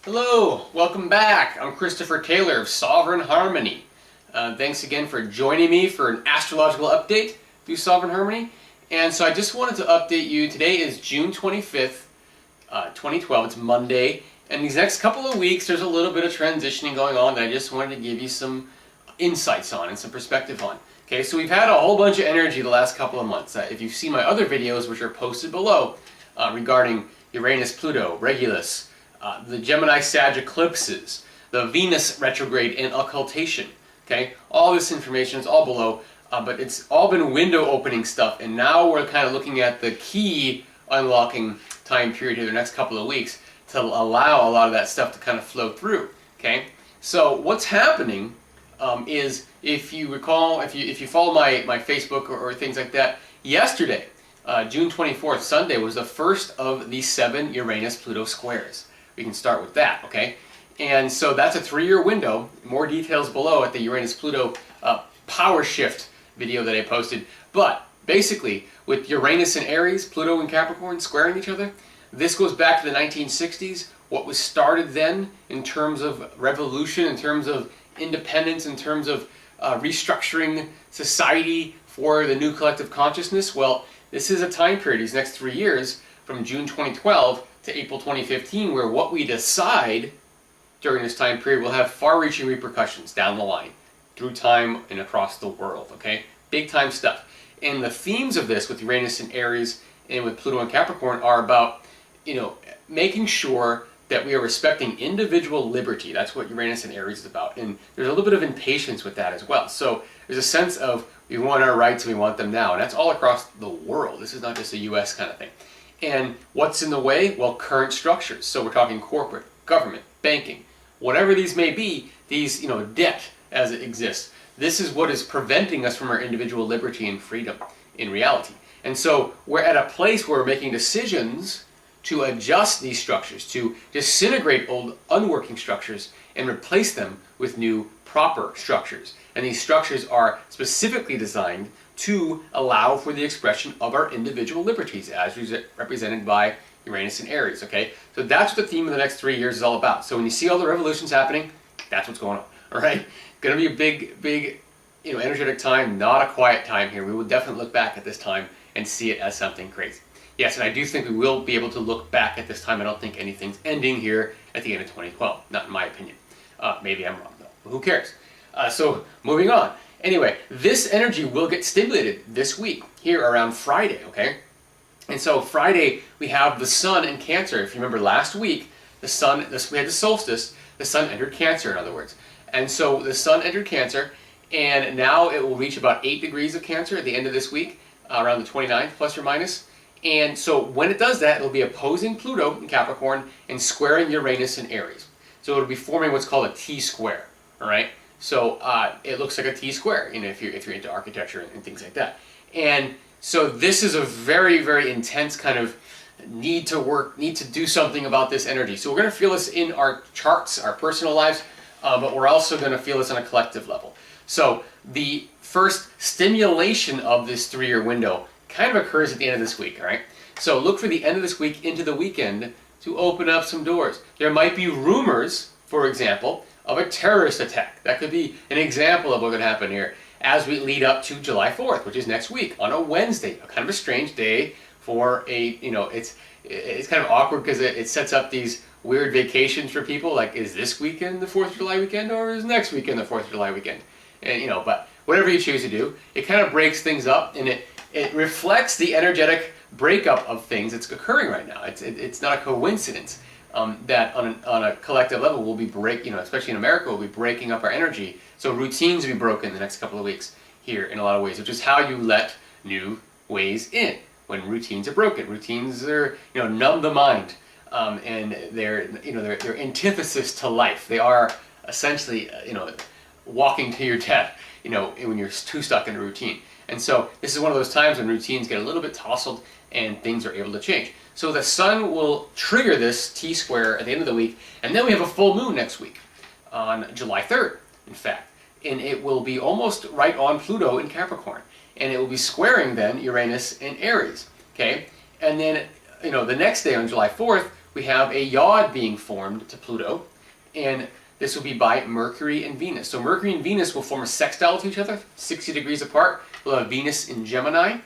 Hello, welcome back. I'm Christopher Taylor of Sovereign Harmony. Thanks again for joining me for an astrological update through Sovereign Harmony. And so I just wanted to update you. Today is June 25th, 2012. It's Monday. And these next couple of weeks, there's a little bit of transitioning going on that I just wanted to give you some insights on and some perspective on. Okay, so we've had a whole bunch of energy the last couple of months. If you've seen my other videos, which are posted below, regarding Uranus-Pluto, Regulus, the Gemini-Sag eclipses, the Venus retrograde and occultation. Okay, all this information is all below, but it's all been window opening stuff, and now we're kind of looking at the key unlocking time period here the next couple of weeks to allow a lot of that stuff to kind of flow through. Okay, so what's happening is, if you recall, if you follow my Facebook or things like that, yesterday, June 24th, Sunday, was the first of the 7 Uranus-Pluto squares. We can start with that, okay? And so that's a 3-year window. More details below at the Uranus-Pluto power shift video that I posted. But basically, with Uranus and Aries, Pluto and Capricorn squaring each other, this goes back to the 1960s. What was started then in terms of revolution, in terms of independence, in terms of restructuring society for the new collective consciousness, well, this is a time period, these next 3 years, from June 2012 to April 2015, where what we decide during this time period will have far-reaching repercussions down the line, through time and across the world, okay? Big time stuff. And the themes of this with Uranus and Aries and with Pluto and Capricorn are about, making sure that we are respecting individual liberty. That's what Uranus and Aries is about. And there's a little bit of impatience with that as well. So there's a sense of we want our rights and we want them now. And that's all across the world. This is not just a US kind of thing. And what's in the way? Well, current structures. So we're talking corporate, government, banking, whatever these may be, these, debt as it exists. This is what is preventing us from our individual liberty and freedom in reality. And so we're at a place where we're making decisions to adjust these structures, to disintegrate old unworking structures and replace them with new proper structures. And these structures are specifically designed to allow for the expression of our individual liberties as represented by Uranus and Aries, okay? So that's what the theme of the next 3 years is all about. So when you see all the revolutions happening, that's what's going on, all right? Gonna be a big, energetic time, not a quiet time here. We will definitely look back at this time and see it as something crazy. Yes, and I do think we will be able to look back at this time. I don't think anything's ending here at the end of 2012, not in my opinion. Maybe I'm wrong though, but who cares? So moving on. Anyway, this energy will get stimulated this week, here around Friday, okay? And so Friday, we have the Sun in Cancer. If you remember last week, we had the solstice, the Sun entered Cancer, in other words. And so the Sun entered Cancer, and now it will reach about 8 degrees of Cancer at the end of this week, around the 29th, plus or minus. And so when it does that, it'll be opposing Pluto in Capricorn and squaring Uranus in Aries. So it'll be forming what's called a T-square, all right? So it looks like a T-square, if you're into architecture and things like that. And so this is a very, very intense kind of need to do something about this energy. So we're going to feel this in our charts, our personal lives, but we're also going to feel this on a collective level. So the first stimulation of this 3-year window kind of occurs at the end of this week, all right? So look for the end of this week into the weekend to open up some doors. There might be rumors, for example, of a terrorist attack. That could be an example of what could happen here as we lead up to July 4th, which is next week, on a Wednesday, a kind of a strange day for it's kind of awkward because it sets up these weird vacations for people, like, is this weekend the 4th of July weekend, or is next weekend the 4th of July weekend? And, but whatever you choose to do, it kind of breaks things up, and it reflects the energetic breakup of things that's occurring right now. It's not a coincidence that on a collective level we'll be especially in America, we'll be breaking up our energy. So routines will be broken the next couple of weeks here in a lot of ways, which is how you let new ways in when routines are broken. Routines are numb the mind, and they're antithesis to life. They are essentially walking to your death when you're too stuck in a routine. And so this is one of those times when routines get a little bit tousled and things are able to change. So the Sun will trigger this T-square at the end of the week, and then we have a full moon next week on July 3rd, in fact. And it will be almost right on Pluto in Capricorn. And it will be squaring then Uranus in Aries, okay? And then, the next day on July 4th, we have a yod being formed to Pluto, and this will be by Mercury and Venus. So Mercury and Venus will form a sextile to each other, 60 degrees apart. We'll have Venus in Gemini,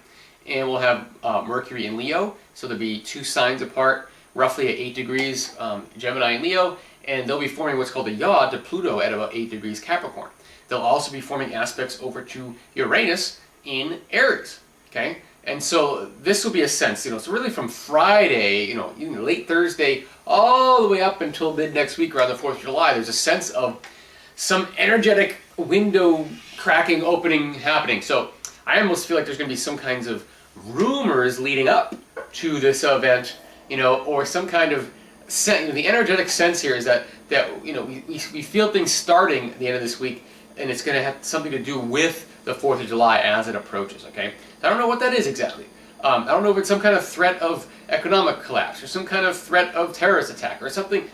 and we'll have Mercury in Leo. So there'll be 2 signs apart, roughly at 8 degrees, Gemini and Leo, and they'll be forming what's called a yod to Pluto at about 8 degrees Capricorn. They'll also be forming aspects over to Uranus in Aries, okay? And so this will be a sense, so really from Friday, even late Thursday, all the way up until mid next week around the 4th of July, there's a sense of some energetic window cracking, opening happening. So I almost feel like there's going to be some kinds of rumors leading up to this event, or some kind of sense. The energetic sense here is that we feel things starting at the end of this week, and it's going to have something to do with the 4th of July as it approaches, okay? I don't know what that is exactly. I don't know if it's some kind of threat of economic collapse or some kind of threat of terrorist attack or something.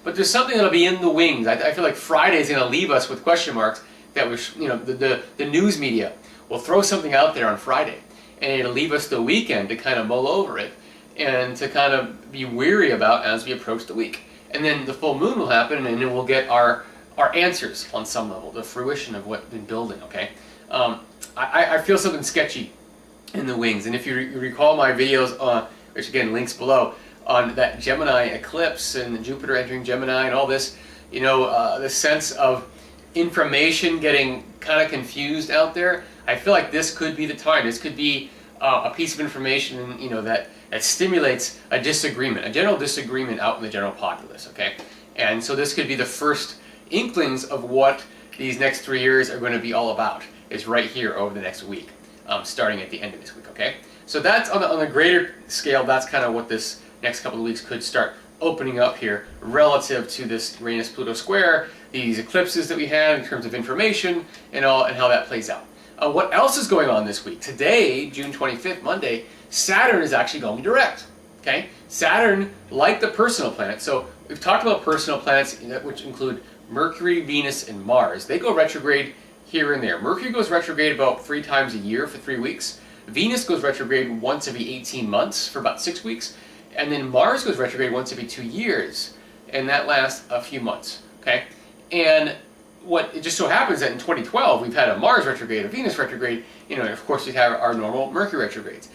But there's something that'll be in the wings. I feel like Friday's going to leave us with question marks that the news media will throw something out there on Friday, and it'll leave us the weekend to kind of mull over it and to kind of be weary about as we approach the week. And then the full moon will happen, and then we'll get our answers on some level, the fruition of what's been building, okay? I feel something sketchy in the wings, and if you recall my videos, which again, links below, on that Gemini eclipse and Jupiter entering Gemini and all this, the sense of information getting kind of confused out there, I feel like this could be the time. This could be a piece of information, that stimulates a disagreement, a general disagreement out in the general populace, okay? And so this could be the first inklings of what these next 3 years are going to be all about, is right here over the next week, starting at the end of this week, okay? So that's on the greater scale, that's kind of what this next couple of weeks could start opening up here relative to this Uranus-Pluto square, these eclipses that we had in terms of information and how that plays out. What else is going on this week? Today, June 25th, Monday, Saturn is actually going direct, okay? Saturn, like the personal planets, so we've talked about personal planets, which include Mercury, Venus, and Mars. They go retrograde here and there. Mercury goes retrograde about 3 times a year for 3 weeks. Venus goes retrograde once every 18 months for about 6 weeks. And then Mars goes retrograde once every 2 years. And that lasts a few months, okay? And it just so happens that in 2012, we've had a Mars retrograde, a Venus retrograde, and of course we have our normal Mercury retrogrades.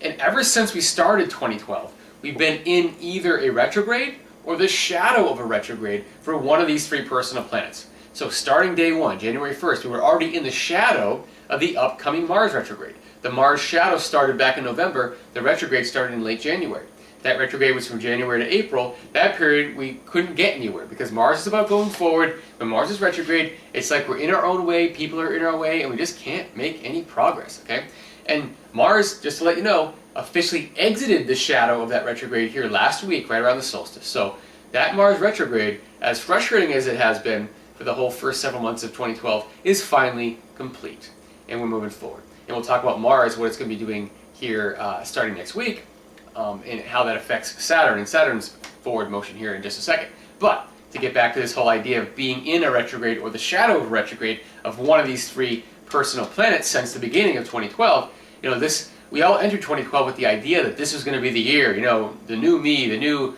And ever since we started 2012, we've been in either a retrograde or the shadow of a retrograde for one of these 3 personal planets. So starting day 1, January 1st, we were already in the shadow of the upcoming Mars retrograde. The Mars shadow started back in November, the retrograde started in late January. That retrograde was from January to April. That period we couldn't get anywhere because Mars is about going forward. When Mars is retrograde, it's like we're in our own way, people are in our way, and we just can't make any progress, okay? And Mars, just to let you know, officially exited the shadow of that retrograde here last week, right around the solstice. So that Mars retrograde, as frustrating as it has been for the whole first several months of 2012, is finally complete. And we're moving forward. And we'll talk about Mars, what it's going to be doing here starting next week, and how that affects Saturn and Saturn's forward motion here in just a second. But to get back to this whole idea of being in a retrograde or the shadow of a retrograde of one of these 3 personal planets since the beginning of 2012, we all entered 2012 with the idea that this was going to be the year, the new me, the new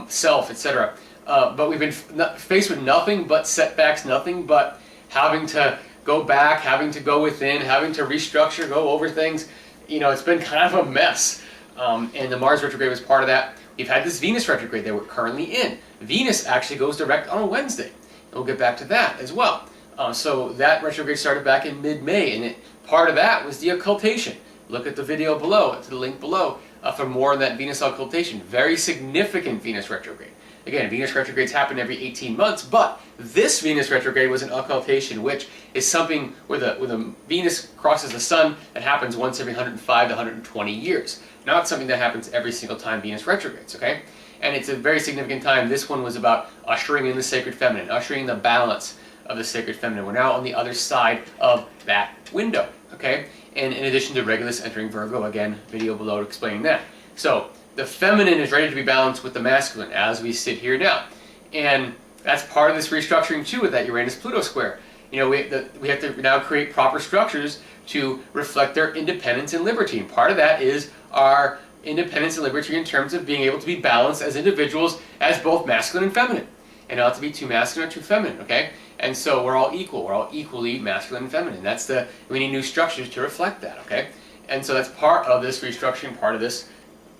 self, etc. But we've been faced with nothing but setbacks, nothing but having to go back, having to go within, having to restructure, go over things. It's been kind of a mess. And the Mars retrograde was part of that. We've had this Venus retrograde that we're currently in. Venus actually goes direct on a Wednesday. And we'll get back to that as well. So that retrograde started back in mid-May, and part of that was the occultation. Look at the video below, to the link below, for more on that Venus occultation. Very significant Venus retrograde. Again, Venus retrogrades happen every 18 months, but this Venus retrograde was an occultation, which is something where the Venus crosses the Sun that happens once every 105 to 120 years. Not something that happens every single time Venus retrogrades, okay? And it's a very significant time. This one was about ushering in the sacred feminine, ushering in the balance of the sacred feminine. We're now on the other side of that window, okay? And in addition to Regulus entering Virgo, again, video below explaining that. So the feminine is ready to be balanced with the masculine as we sit here now. And that's part of this restructuring too with that Uranus-Pluto square. We have to now create proper structures to reflect their independence and liberty. And part of that is our independence and liberty in terms of being able to be balanced as individuals, as both masculine and feminine, and not to be too masculine or too feminine, okay? And so we're all equal. We're all equally masculine and feminine. We need new structures to reflect that, okay? And so that's part of this restructuring, part of this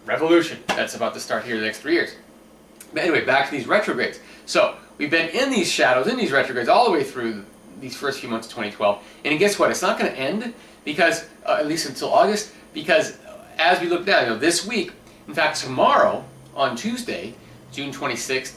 revolution that's about to start here in the next 3 years. But anyway, back to these retrogrades. So we've been in these shadows, in these retrogrades, all the way through these first few months of 2012. And guess what? It's not going to end because, at least until August, because as we look down, this week, in fact, tomorrow, on Tuesday, June 26th,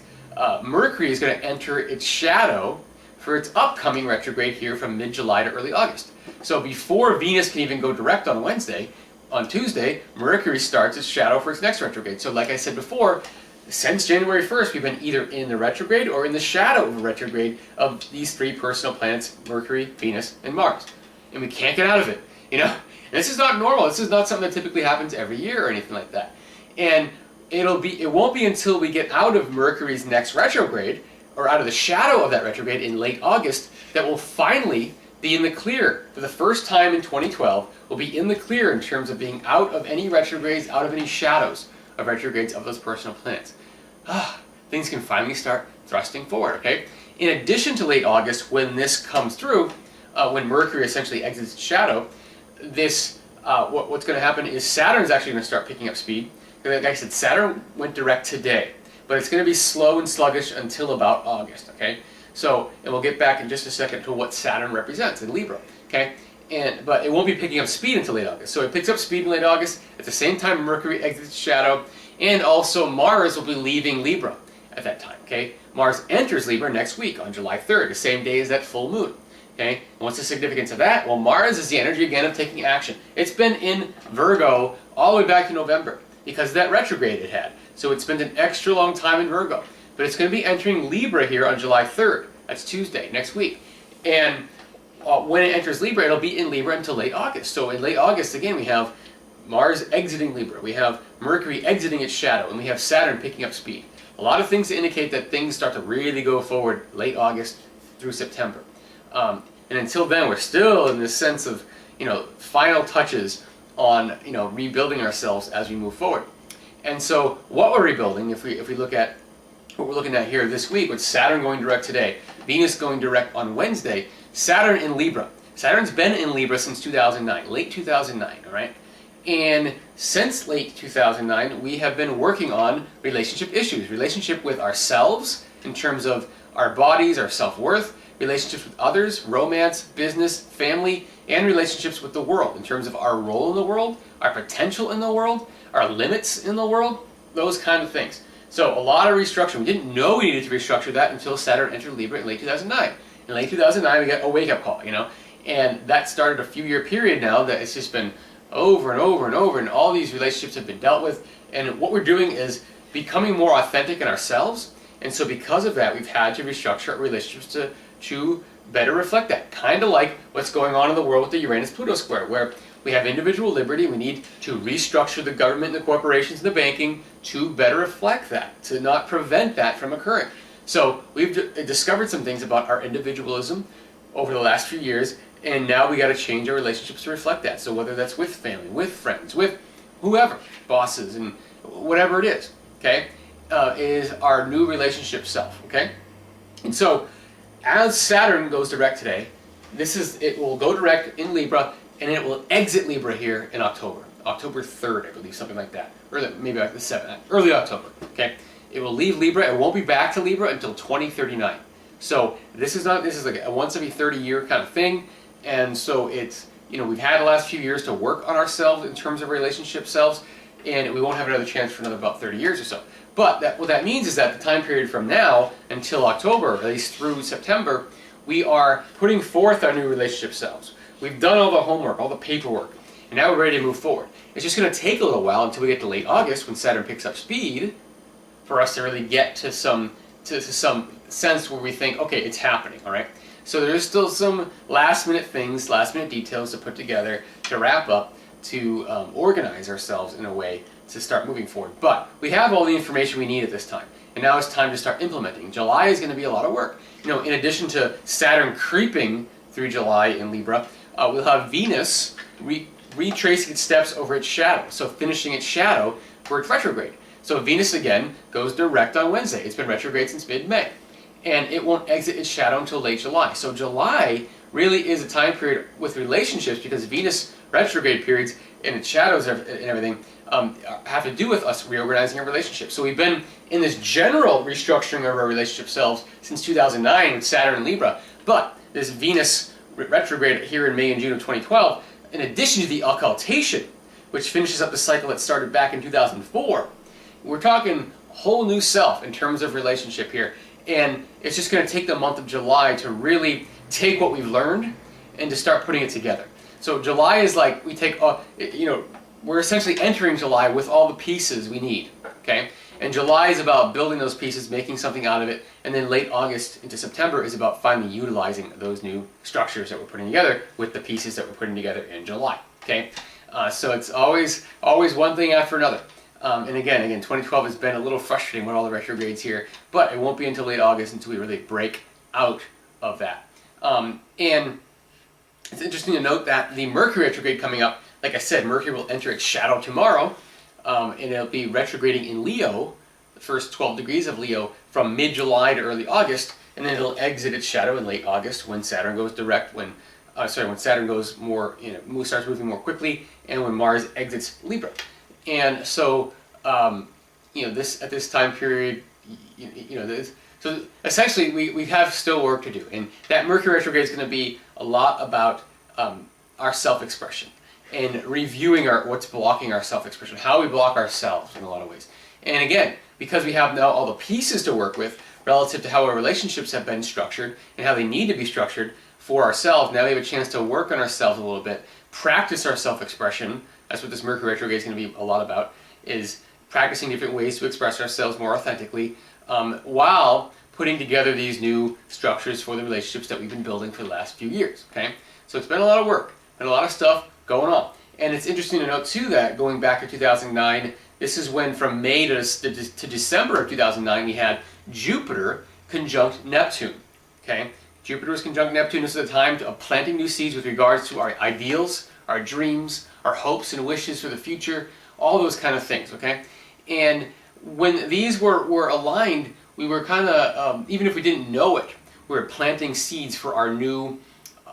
Mercury is going to enter its shadow for its upcoming retrograde here from mid-July to early August. So before Venus can even go direct on Wednesday, on Tuesday, Mercury starts its shadow for its next retrograde. So like I said before, since January 1st, we've been either in the retrograde or in the shadow of a retrograde of these three personal planets, Mercury, Venus, and Mars. And we can't get out of it, And this is not normal. This is not something that typically happens every year or anything like that. And it won't be until we get out of Mercury's next retrograde, or out of the shadow of that retrograde in late August, that we'll finally be in the clear. For the first time in 2012, we'll be in the clear in terms of being out of any retrogrades, out of any shadows of retrogrades of those personal planets. Things can finally start thrusting forward, okay? In addition to late August, when this comes through, when Mercury essentially exits its shadow, what's going to happen is Saturn's actually going to start picking up speed. Like I said, Saturn went direct today, but it's going to be slow and sluggish until about August, okay? So, and we'll get back in just a second to what Saturn represents in Libra, okay? But it won't be picking up speed until late August. So it picks up speed in late August. At the same time, Mercury exits its shadow, and also Mars will be leaving Libra at that time, okay? Mars enters Libra next week on July 3rd, the same day as that full moon, okay? And what's the significance of that? Well, Mars is the energy, again, of taking action. It's been in Virgo all the way back to November because of that retrograde it had. So it spent an extra long time in Virgo. But it's going to be entering Libra here on July 3rd. That's Tuesday, next week. And when it enters Libra, it'll be in Libra until late August. So in late August, again, we have Mars exiting Libra. We have Mercury exiting its shadow. And we have Saturn picking up speed. A lot of things to indicate that things start to really go forward late August through September. And until then, we're still in this sense of, final touches on, rebuilding ourselves as we move forward. And so what we're rebuilding, if we look at what we're looking at here this week, with Saturn going direct today, Venus going direct on Wednesday, Saturn in Libra. Saturn's been in Libra since 2009, late 2009, all right? And since late 2009, we have been working on relationship issues, relationship with ourselves in terms of our bodies, our self-worth, relationships with others, romance, business, family, and relationships with the world in terms of our role in the world, our potential in the world, our limits in the world, those kind of things. So a lot of restructuring. We didn't know we needed to restructure that until Saturn entered Libra in late 2009. In late 2009, we got a wake-up call, and that started a few-year period now that it's just been over and over and over, and all these relationships have been dealt with. And what we're doing is becoming more authentic in ourselves, and so because of that, we've had to restructure our relationships to better reflect that. Kind of like what's going on in the world with the Uranus-Pluto square, where we have individual liberty. We need to restructure the government and the corporations and the banking to better reflect that, to not prevent that from occurring. So we've discovered some things about our individualism over the last few years, and now we got to change our relationships to reflect that. So whether that's with family, with friends, with whoever, bosses, and whatever it is, okay, is our new relationship self, okay? And so as Saturn goes direct today, it will go direct in Libra, and it will exit Libra here in October 3rd, I believe, something like that, or maybe like the 7th, early October, okay? It will leave Libra. It won't be back to Libra until 2039. So this is like a once every 30-year kind of thing, and so it's, we've had the last few years to work on ourselves in terms of relationship selves, and we won't have another chance for another about 30 years or so. But what that means is that the time period from now until October, at least through September, we are putting forth our new relationship selves. We've done all the homework, all the paperwork, and now we're ready to move forward. It's just going to take a little while until we get to late August when Saturn picks up speed for us to really get to some sense where we think, okay, it's happening, all right? So there's still some last-minute things, last-minute details to put together to wrap up, to organize ourselves in a way to start moving forward. But we have all the information we need at this time, and now it's time to start implementing. July is going to be a lot of work. In addition to Saturn creeping through July in Libra, we'll have Venus retracing its steps over its shadow. So finishing its shadow for its retrograde. So Venus again goes direct on Wednesday. It's been retrograde since mid-May. And it won't exit its shadow until late July. So July really is a time period with relationships, because Venus retrograde periods and its shadows and everything have to do with us reorganizing our relationships. So we've been in this general restructuring of our relationship selves since 2009 with Saturn and Libra. But this Venus retrograde here in May and June of 2012, in addition to the occultation, which finishes up the cycle that started back in 2004, we're talking whole new self in terms of relationship here. And it's just going to take the month of July to really take what we've learned and to start putting it together. So July is like, we take, we're essentially entering July with all the pieces we need, okay? And July is about building those pieces, making something out of it, and then late August into September is about finally utilizing those new structures that we're putting together with the pieces that we're putting together in July, okay? So it's always one thing after another. And again, 2012 has been a little frustrating with all the retrogrades here, but it won't be until late August until we really break out of that. And it's interesting to note that the Mercury retrograde coming up, like I said, Mercury will enter its shadow tomorrow, and it'll be retrograding in Leo, the first 12 degrees of Leo, from mid-July to early August, and then it'll exit its shadow in late August when Saturn goes direct, when Saturn goes more, starts moving more quickly, and when Mars exits Libra. And so, at this time period, so essentially we have still work to do. And that Mercury retrograde is going to be a lot about our self-expression and reviewing what's blocking our self-expression, how we block ourselves in a lot of ways. And again, because we have now all the pieces to work with relative to how our relationships have been structured and how they need to be structured for ourselves, now we have a chance to work on ourselves a little bit, practice our self-expression. That's what this Mercury retrograde is going to be a lot about, is practicing different ways to express ourselves more authentically while putting together these new structures for the relationships that we've been building for the last few years, okay? So it's been a lot of work, been a lot of stuff going on. And it's interesting to note, too, that going back to 2009, this is when from May to December of 2009, we had Jupiter conjunct Neptune, okay? Jupiter was conjunct Neptune. This is a time of planting new seeds with regards to our ideals, our dreams, our hopes and wishes for the future, all those kind of things, okay? And when these were aligned, we were kind of, even if we didn't know it, we were planting seeds for our new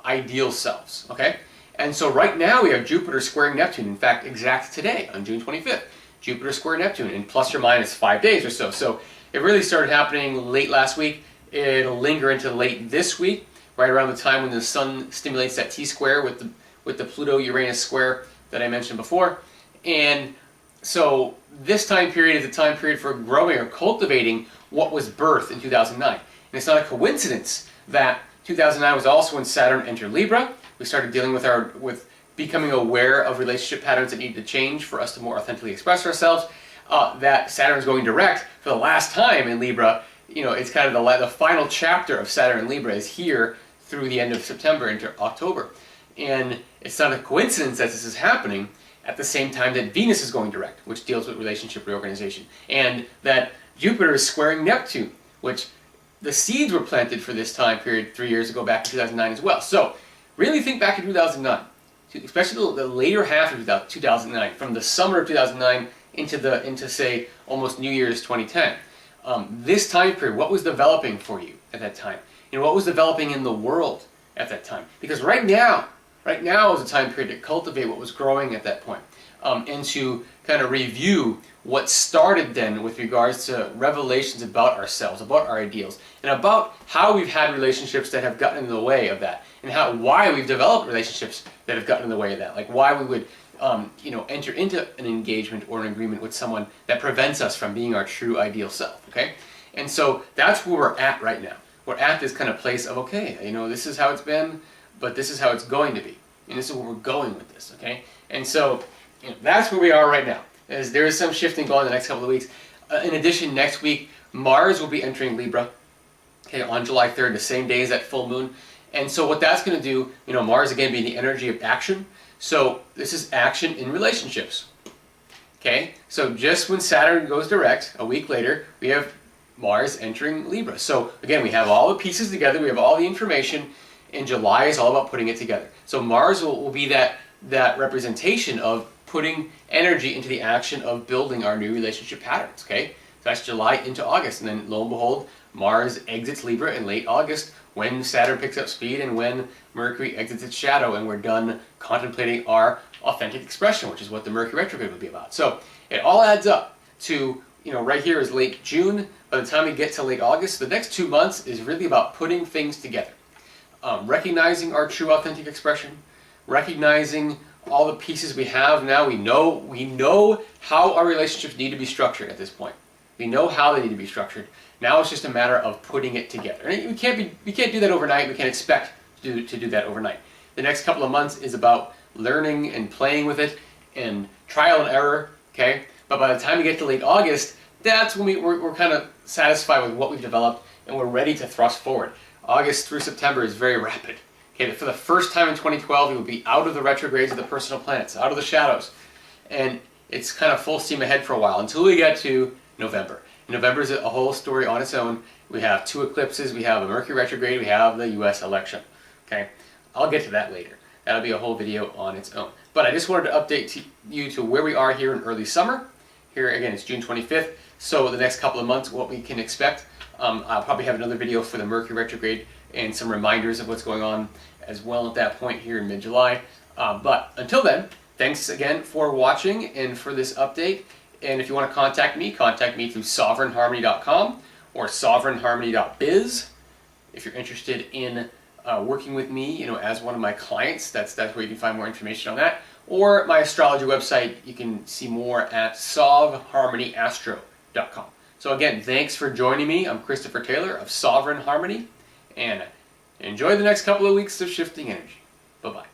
ideal selves, okay? And so right now we have Jupiter squaring Neptune. In fact, exact today, on June 25th, Jupiter square Neptune in plus or minus 5 days or so. So it really started happening late last week. It'll linger into late this week, right around the time when the Sun stimulates that T-square with the Pluto-Uranus square that I mentioned before. And so this time period is a time period for growing or cultivating what was birthed in 2009. And it's not a coincidence that 2009 was also when Saturn entered Libra. We started dealing with becoming aware of relationship patterns that need to change for us to more authentically express ourselves. That Saturn's going direct for the last time in Libra. It's kind of the final chapter of Saturn in Libra is here through the end of September into October. And it's not a coincidence that this is happening at the same time that Venus is going direct, which deals with relationship reorganization, and that Jupiter is squaring Neptune, which the seeds were planted for this time period 3 years ago, back in 2009 as well. So really think back to 2009, especially the later half of 2009, from the summer of 2009 into say almost New Year's 2010. This time period, what was developing for you at that time? What was developing in the world at that time? Because right now is a time period to cultivate what was growing at that point, and to kind of review what started then with regards to revelations about ourselves, about our ideals, and about how we've had relationships that have gotten in the way of that, and why we've developed relationships that have gotten in the way of that, like why we would enter into an engagement or an agreement with someone that prevents us from being our true ideal self, okay? And so that's where we're at right now. We're at this kind of place of, okay, this is how it's been, but this is how it's going to be. And this is where we're going with this, okay? And so that's where we are right now. There is some shifting going on the next couple of weeks. In addition, next week, Mars will be entering Libra, okay, on July 3rd, the same day as that full moon. And so what that's going to do, Mars again being the energy of action. So this is action in relationships, okay? So just when Saturn goes direct, a week later, we have Mars entering Libra. So again, we have all the pieces together, we have all the information, and July is all about putting it together. So Mars will be that that representation of putting energy into the action of building our new relationship patterns, okay? So that's July into August, and then lo and behold, Mars exits Libra in late August when Saturn picks up speed and when Mercury exits its shadow, and we're done contemplating our authentic expression, which is what the Mercury retrograde would be about. So it all adds up to, right here is late June. By the time we get to late August, the next 2 months is really about putting things together. Recognizing our true authentic expression, recognizing all the pieces we have now. We know how our relationships need to be structured at this point. We know how they need to be structured. Now it's just a matter of putting it together. And we can't do that overnight. We can't expect to do that overnight. The next couple of months is about learning and playing with it and trial and error, okay? But by the time we get to late August, that's when we're kind of satisfied with what we've developed and we're ready to thrust forward. August through September is very rapid. Okay, for the first time in 2012, we will be out of the retrogrades of the personal planets, out of the shadows. And it's kind of full steam ahead for a while until we get to November. November is a whole story on its own. We have 2 eclipses, we have a Mercury retrograde, we have the US election. Okay, I'll get to that later. That'll be a whole video on its own. But I just wanted to update you to where we are here in early summer. Here again, it's June 25th. So the next couple of months, what we can expect. I'll probably have another video for the Mercury retrograde and some reminders of what's going on as well at that point here in mid-July. But until then, thanks again for watching and for this update. And if you want to contact me through sovereignharmony.com or sovereignharmony.biz. If you're interested in working with me, as one of my clients, that's where you can find more information on that. Or my astrology website, you can see more at sovharmonyastro.com. So again, thanks for joining me. I'm Christopher Taylor of Sovereign Harmony, and enjoy the next couple of weeks of shifting energy. Bye-bye.